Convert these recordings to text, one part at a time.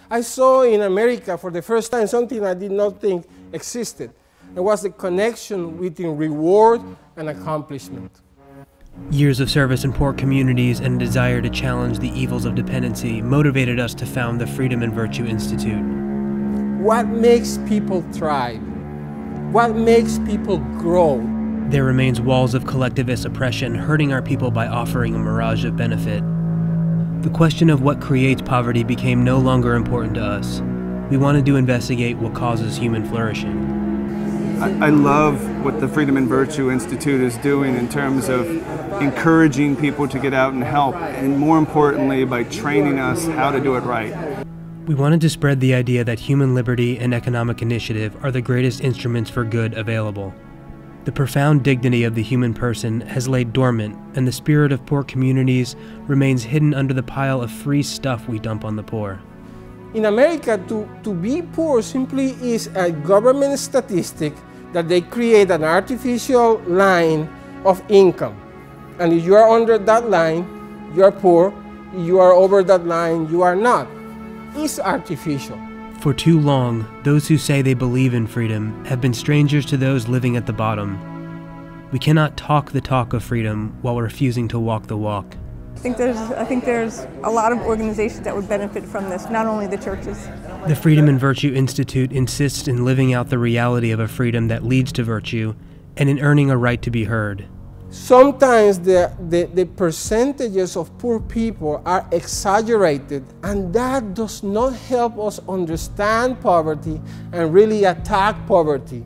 I saw in America for the first time something I did not think existed. It was the connection between reward and accomplishment. Years of service in poor communities and a desire to challenge the evils of dependency motivated us to found the Freedom and Virtue Institute. What makes people thrive? What makes people grow? There remains walls of collectivist oppression hurting our people by offering a mirage of benefit. The question of what creates poverty became no longer important to us. We wanted to investigate what causes human flourishing. I love what the Freedom and Virtue Institute is doing in terms of encouraging people to get out and help, and more importantly, by training us how to do it right. We wanted to spread the idea that human liberty and economic initiative are the greatest instruments for good available. The profound dignity of the human person has laid dormant, and the spirit of poor communities remains hidden under the pile of free stuff we dump on the poor. In America, to be poor simply is a government statistic that they create an artificial line of income. And if you are under that line, you are poor. If you are over that line, you are not. It's artificial. For too long, those who say they believe in freedom have been strangers to those living at the bottom. We cannot talk the talk of freedom while refusing to walk the walk. I think there's a lot of organizations that would benefit from this, not only the churches. The Freedom and Virtue Institute insists in living out the reality of a freedom that leads to virtue and in earning a right to be heard. Sometimes the percentages of poor people are exaggerated, and that does not help us understand poverty and really attack poverty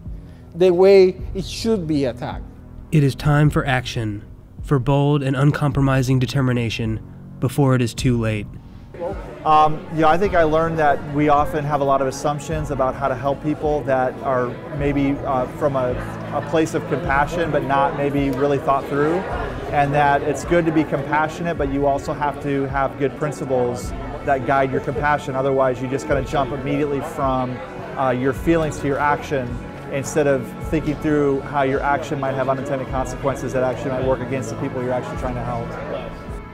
the way it should be attacked. It is time for action, for bold and uncompromising determination before it is too late. I think I learned that we often have a lot of assumptions about how to help people that are maybe from a place of compassion but not maybe really thought through, and that it's good to be compassionate, but you also have to have good principles that guide your compassion. Otherwise you just kind of jump immediately from your feelings to your action instead of thinking through how your action might have unintended consequences that actually might work against the people you're actually trying to help.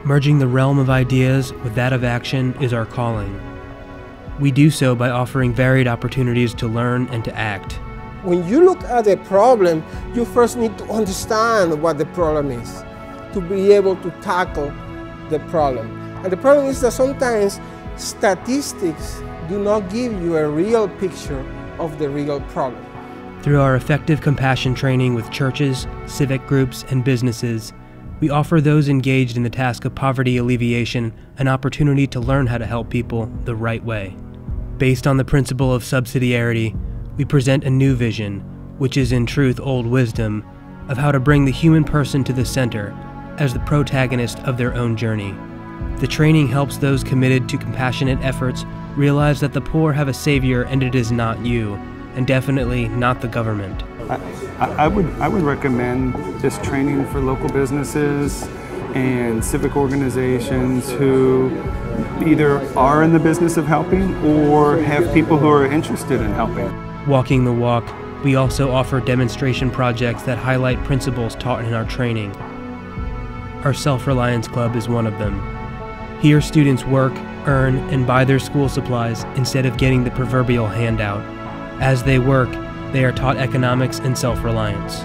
Merging the realm of ideas with that of action is our calling. We do so by offering varied opportunities to learn and to act. When you look at a problem, you first need to understand what the problem is to be able to tackle the problem. And the problem is that sometimes statistics do not give you a real picture of the real problem. Through our effective compassion training with churches, civic groups, and businesses, we offer those engaged in the task of poverty alleviation an opportunity to learn how to help people the right way. Based on the principle of subsidiarity, we present a new vision, which is in truth old wisdom, of how to bring the human person to the center as the protagonist of their own journey. The training helps those committed to compassionate efforts realize that the poor have a savior and it is not you, and definitely not the government. I would recommend this training for local businesses and civic organizations who either are in the business of helping or have people who are interested in helping. Walking the walk, we also offer demonstration projects that highlight principles taught in our training. Our Self-Reliance Club is one of them. Here students work, earn, and buy their school supplies instead of getting the proverbial handout. As they work, they are taught economics and self-reliance.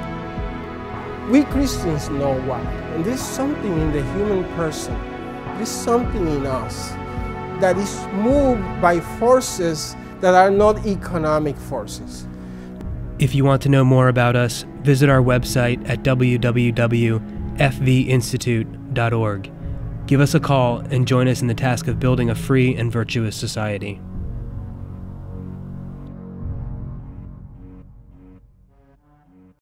We Christians know why, and there's something in the human person, there's something in us that is moved by forces that are not economic forces. If you want to know more about us, visit our website at www.fvinstitute.org. Give us a call and join us in the task of building a free and virtuous society.